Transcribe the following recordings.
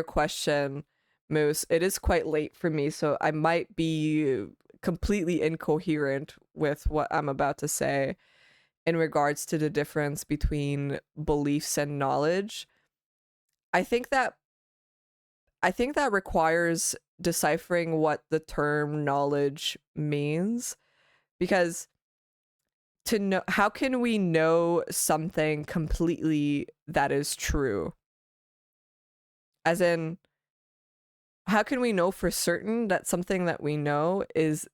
question, Moose, it is quite late for me, so I might be completely incoherent with what I'm about to say in regards to the difference between beliefs and knowledge. I think that requires deciphering what the term knowledge means, because to know, how can we know something completely that is true? As in, how can we know for certain that something that we know is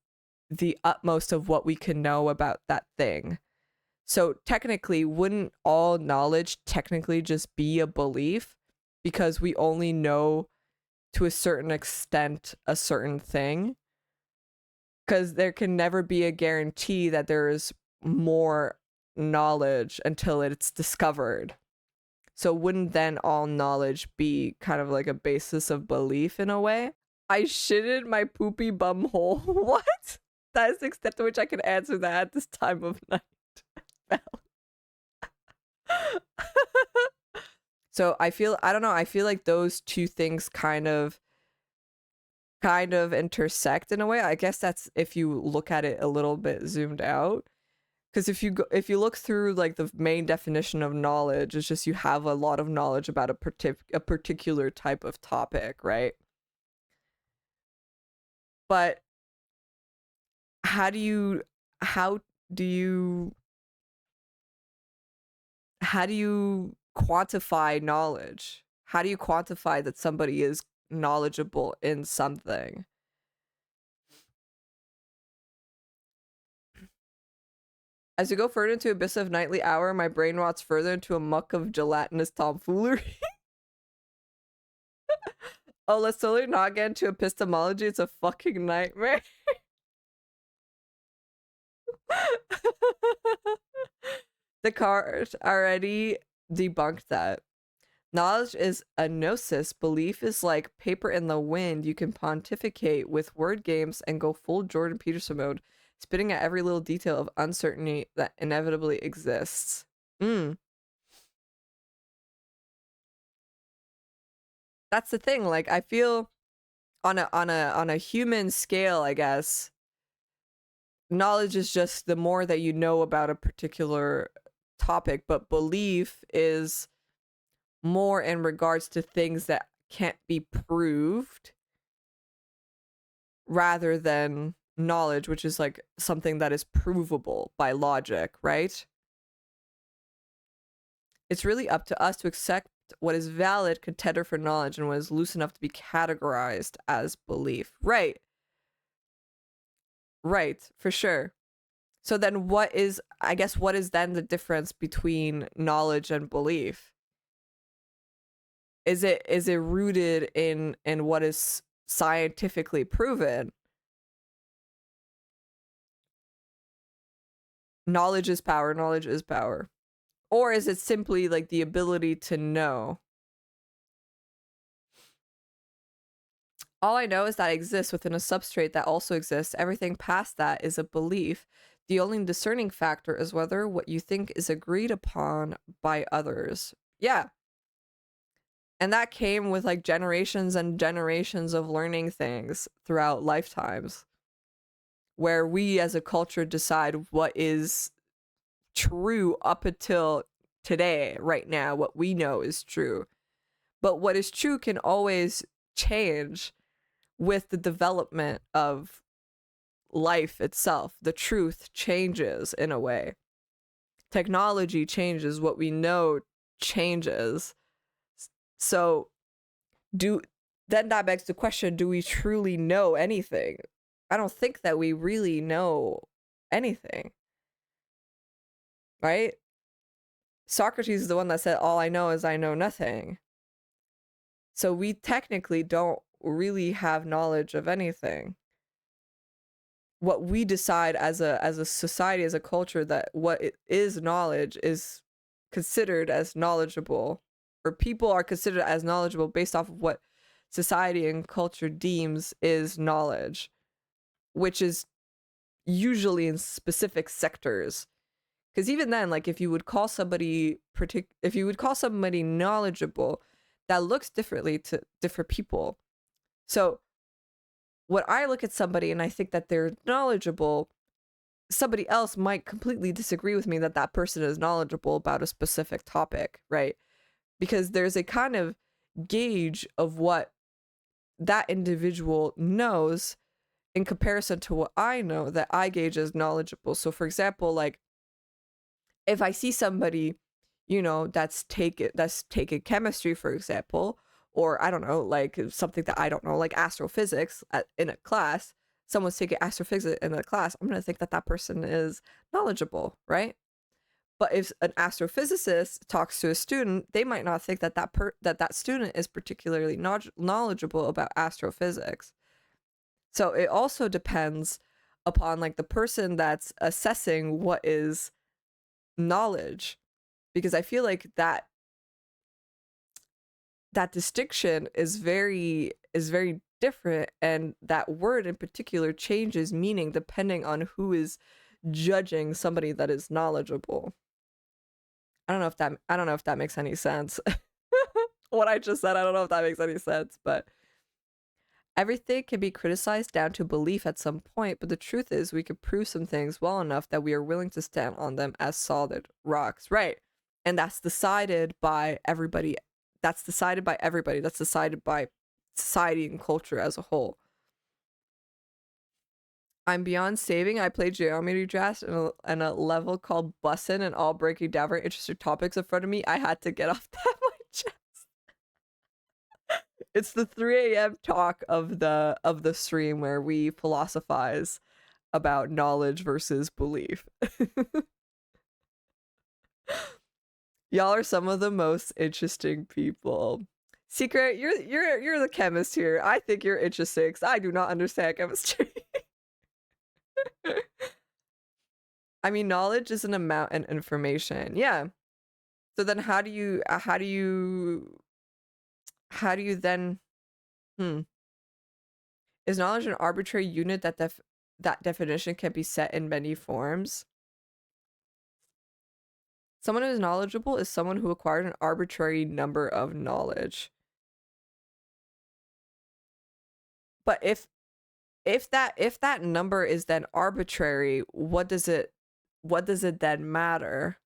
the utmost of what we can know about that thing? So technically, wouldn't all knowledge technically just be a belief, because we only know to a certain extent a certain thing? Because there can never be a guarantee that there is more knowledge until it's discovered. So wouldn't then all knowledge be kind of like a basis of belief in a way? I shitted my poopy bum hole. What? That is the extent to which I can answer that at this time of night. So I don't know, I feel like those two things kind of intersect in a way. I guess that's if you look at it a little bit zoomed out. Because if you look through like the main definition of knowledge, it's just you have a lot of knowledge about a particular type of topic, right? But how do you how do you how do you quantify knowledge? How do you quantify that somebody is knowledgeable in something? As you go further into abyss of nightly hour, my brain rots further into a muck of gelatinous tomfoolery. Oh, let's totally not get into epistemology. It's a fucking nightmare. Descartes already debunked that. Knowledge is a gnosis. Belief is like paper in the wind. You can pontificate with word games and go full Jordan Peterson mode, spitting at every little detail of uncertainty that inevitably exists. That's the thing. Like, I feel on a human scale, I guess, knowledge is just the more that you know about a particular topic, but belief is more in regards to things that can't be proved, rather than knowledge, which is like something that is provable by logic, right? It's really up to us to accept what is valid contender for knowledge and what is loose enough to be categorized as belief. Right. Right, for sure. So then what is then the difference between knowledge and belief? Is it rooted in what is scientifically proven? Knowledge is power, knowledge is power. Or is it simply like the ability to know? All I know is that exists within a substrate that also exists. Everything past that is a belief. The only discerning factor is whether what you think is agreed upon by others. Yeah. And that came with like generations and generations of learning things throughout lifetimes, where we as a culture decide what is true up until today, right now, what we know is true. But what is true can always change with the development of life itself. The truth changes in a way. Technology changes, what we know changes. So then that begs the question, do we truly know anything? I don't think that we really know anything. Right? Socrates is the one that said, all I know is I know nothing. So we technically don't really have knowledge of anything. What we decide as a society, as a culture, that what is knowledge is considered as knowledgeable, or people are considered as knowledgeable based off of what society and culture deems is knowledge, which is usually in specific sectors. Because even then, like if you would call somebody knowledgeable, that looks differently to different people. So when I look at somebody and I think that they're knowledgeable, somebody else might completely disagree with me that that person is knowledgeable about a specific topic, right? Because there's a kind of gauge of what that individual knows in comparison to what I know that I gauge as knowledgeable. So for example, like if I see somebody, that's taken chemistry, for example, or I don't know, like something that I don't know, like astrophysics in a class, someone's taking astrophysics in a class, I'm going to think that that person is knowledgeable, right? But if an astrophysicist talks to a student, they might not think that that student is particularly knowledgeable about astrophysics. So it also depends upon like the person that's assessing what is knowledge, because I feel like that distinction is very different, and that word in particular changes meaning depending on who is judging somebody that is knowledgeable. I don't know if that makes any sense. What I just said, I don't know if that makes any sense, but everything can be criticized down to belief at some point, but the truth is we could prove some things well enough that we are willing to stand on them as solid rocks. Right. And that's decided by everybody. That's decided by everybody. That's decided by society and culture as a whole. I'm beyond saving. I played Geometry Dash in a level called Bussin', and all breaking down very interesting topics in front of me. I had to get off that my chest. It's the 3 a.m. talk of the stream where we philosophize about knowledge versus belief. Y'all are some of the most interesting people. Secret, you're the chemist here. I think you're interesting because I do not understand chemistry. I mean, knowledge is an amount and information. Yeah. So then how do you then is knowledge an arbitrary unit that definition can be set in many forms? Someone who is knowledgeable is someone who acquired an arbitrary number of knowledge. But if that number is then arbitrary, what does it then matter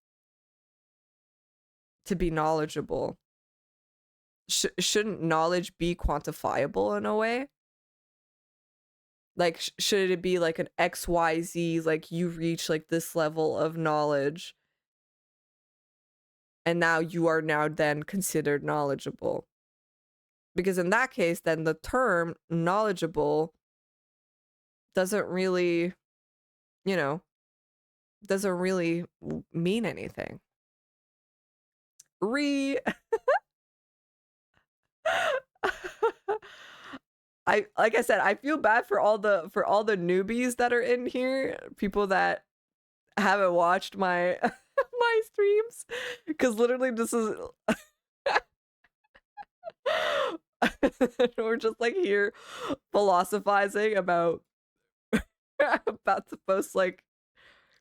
to be knowledgeable? Shouldn't knowledge be quantifiable in a way? Like, should it be like an XYZ, like you reach like this level of knowledge and now you are now then considered knowledgeable? Because in that case, then the term knowledgeable doesn't really, doesn't really mean anything. Like I said, I feel bad for all the newbies that are in here, people that haven't watched my my streams, because literally this is we're just like here philosophizing about to post like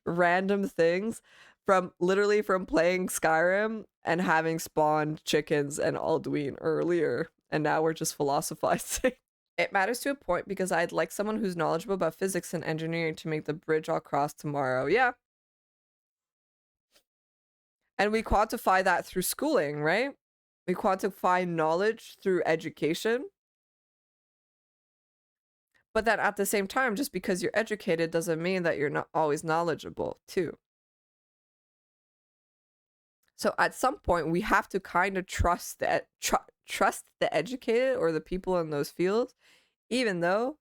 random things from playing Skyrim and having spawned chickens and Alduin earlier, and now we're just philosophizing. It matters to a point because I'd like someone who's knowledgeable about physics and engineering to make the bridge I'll cross tomorrow. Yeah. And we quantify that through schooling, right? We quantify knowledge through education. But then at the same time, just because you're educated doesn't mean that you're not always knowledgeable, too. So at some point, we have to kind of trust the educated or the people in those fields, even though,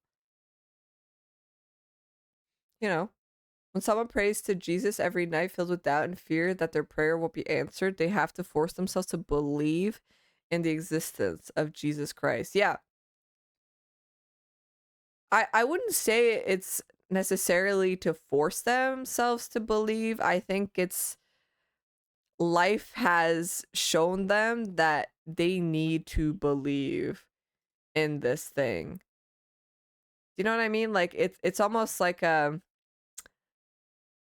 when someone prays to Jesus every night filled with doubt and fear that their prayer won't be answered, they have to force themselves to believe in the existence of Jesus Christ. Yeah. I wouldn't say it's necessarily to force themselves to believe. I think it's life has shown them that they need to believe in this thing. Do you know what I mean? Like it's almost like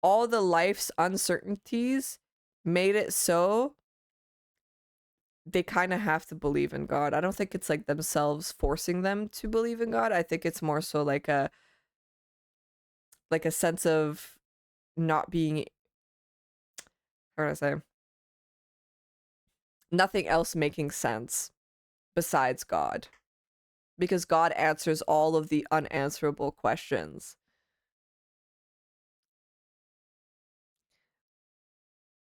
all the life's uncertainties made it so they kind of have to believe in God. I don't think it's like themselves forcing them to believe in God. I think it's more so like a sense of not being, how do I say, nothing else making sense besides God, because God answers all of the unanswerable questions.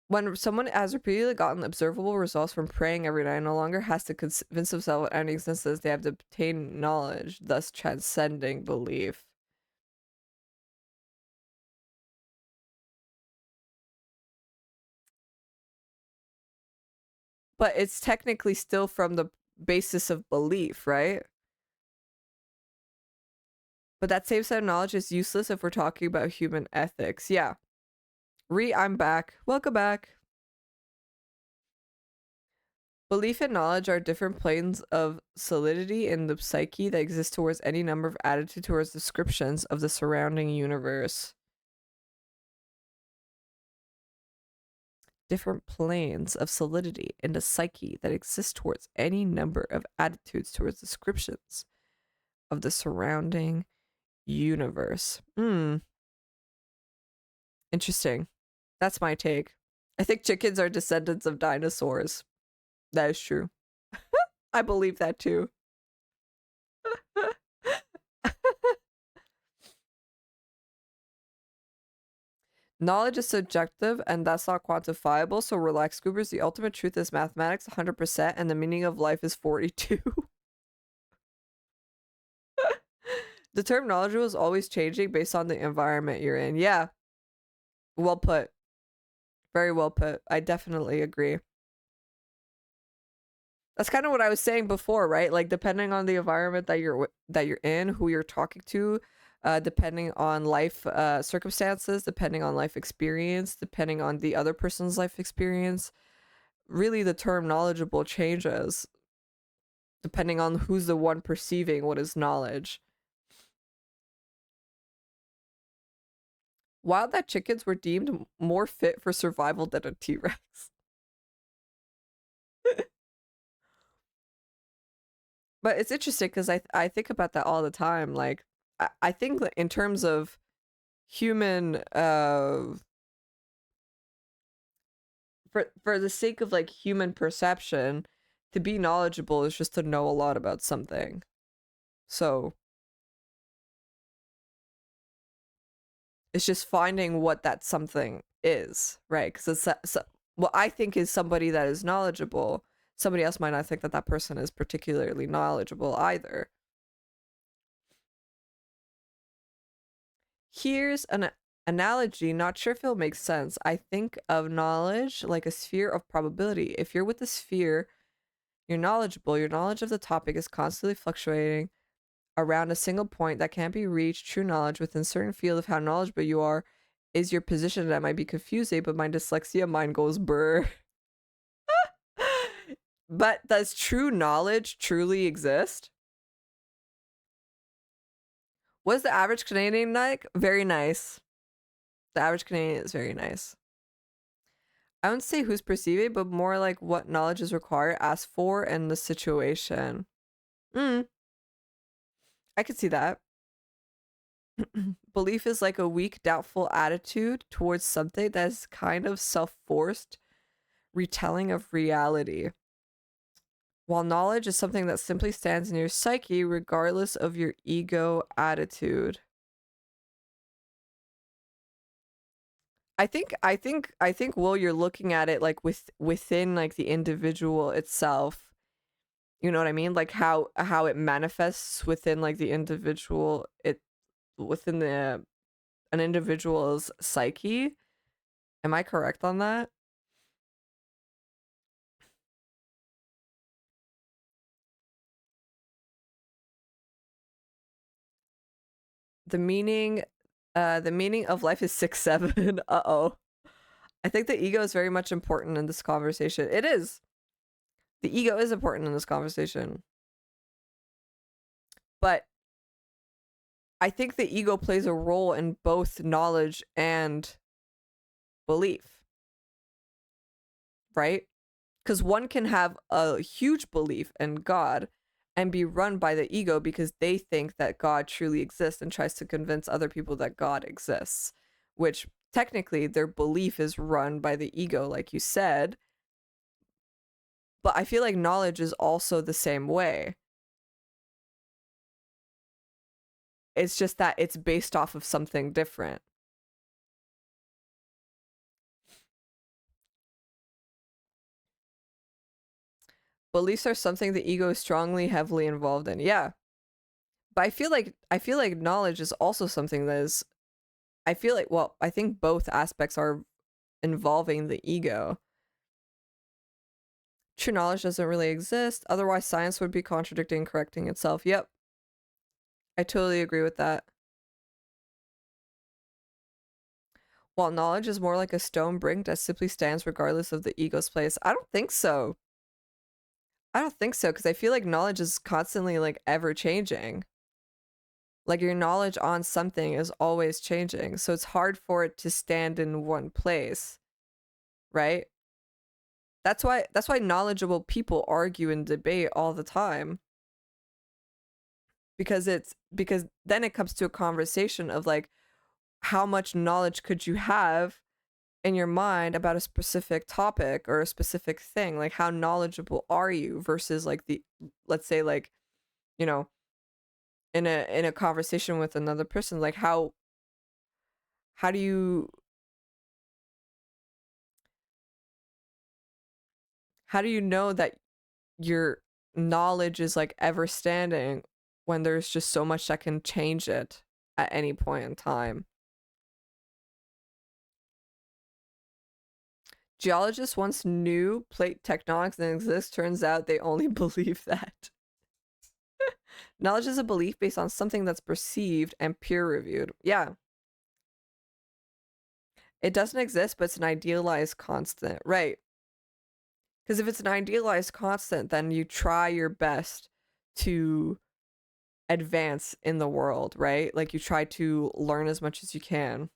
When someone has repeatedly gotten observable results from praying every night, no longer has to convince themselves of any existence, they have to obtain knowledge, thus transcending belief. But it's technically still from the basis of belief, right? But that same set of knowledge is useless if we're talking about human ethics. Yeah. I'm back. Welcome back. Belief and knowledge are different planes of solidity in the psyche that exist towards any number of attitudes towards descriptions of the surrounding universe. Different planes of solidity in the psyche that exist towards any number of attitudes towards descriptions of the surrounding universe. Interesting. That's my take. I think chickens are descendants of dinosaurs. That is true. I believe that too. Knowledge is subjective and that's not quantifiable, so relax, Scoobers. The ultimate truth is mathematics 100% and the meaning of life is 42. The term knowledgeable is always changing based on the environment you're in. Yeah. Well put. Very well put. I definitely agree. That's kind of what I was saying before, right? Like depending on the environment that you're in, who you're talking to, depending on life circumstances, depending on life experience, depending on the other person's life experience, really the term knowledgeable changes depending on who's the one perceiving what is knowledge. Wild that chickens were deemed more fit for survival than a T-Rex. But it's interesting because I think about that all the time. Like I think that in terms of human for the sake of like human perception, to be knowledgeable is just to know a lot about something. So it's just finding what that something is, right? Because it's what I think is somebody that is knowledgeable. Somebody else might not think that that person is particularly knowledgeable either. Here's an analogy, not sure if it'll make sense. I think of knowledge like a sphere of probability. If you're with the sphere, you're knowledgeable. Your knowledge of the topic is constantly fluctuating around a single point that can't be reached. True knowledge within a certain field of how knowledgeable you are is your position. That might be confusing, but my dyslexia mind goes brr. But does true knowledge truly exist? What is the average Canadian like? Very nice. The average Canadian is very nice. I wouldn't say who's perceiving, but more like what knowledge is required, asked for, in the situation. I could see that. Belief is like a weak, doubtful attitude towards something that is kind of self-forced retelling of reality. While knowledge is something that simply stands in your psyche regardless of your ego attitude. I think Will, you're looking at it like within like the individual itself. You know what I mean? Like how it manifests within like the individual, it within the an individual's psyche. Am I correct on that? The meaning of life is 6-7. Uh-oh. I think the ego is very much important in this conversation. It is. The ego is important in this conversation. But I think the ego plays a role in both knowledge and belief. Right? Because one can have a huge belief in God and be run by the ego because they think that God truly exists and tries to convince other people that God exists, which technically their belief is run by the ego, like you said. But I feel like knowledge is also the same way. It's just that it's based off of something different. Beliefs are something the ego is strongly, heavily involved in. Yeah. But I feel like knowledge is also something that is I feel like well, I think both aspects are involving the ego. True knowledge doesn't really exist, otherwise science would be contradicting and correcting itself. Yep. I totally agree with that. While knowledge is more like a stone brick that simply stands regardless of the ego's place. I don't think so. I don't think so, because I feel like knowledge is constantly like ever changing. Like your knowledge on something is always changing. So it's hard for it to stand in one place, right? That's why knowledgeable people argue and debate all the time. Because then it comes to a conversation of like how much knowledge could you have in your mind about a specific topic or a specific thing? Like how knowledgeable are you versus like the let's say like, you know, in a conversation with another person, like how do you how do you know that your knowledge is like ever standing when there's just so much that can change it at any point in time? Geologists once knew plate tectonics didn't exist. Turns out they only believe that. Knowledge is a belief based on something that's perceived and peer reviewed. Yeah. It doesn't exist, but it's an idealized constant. Right. Because if it's an idealized constant, then you try your best to advance in the world, right? Like you try to learn as much as you can.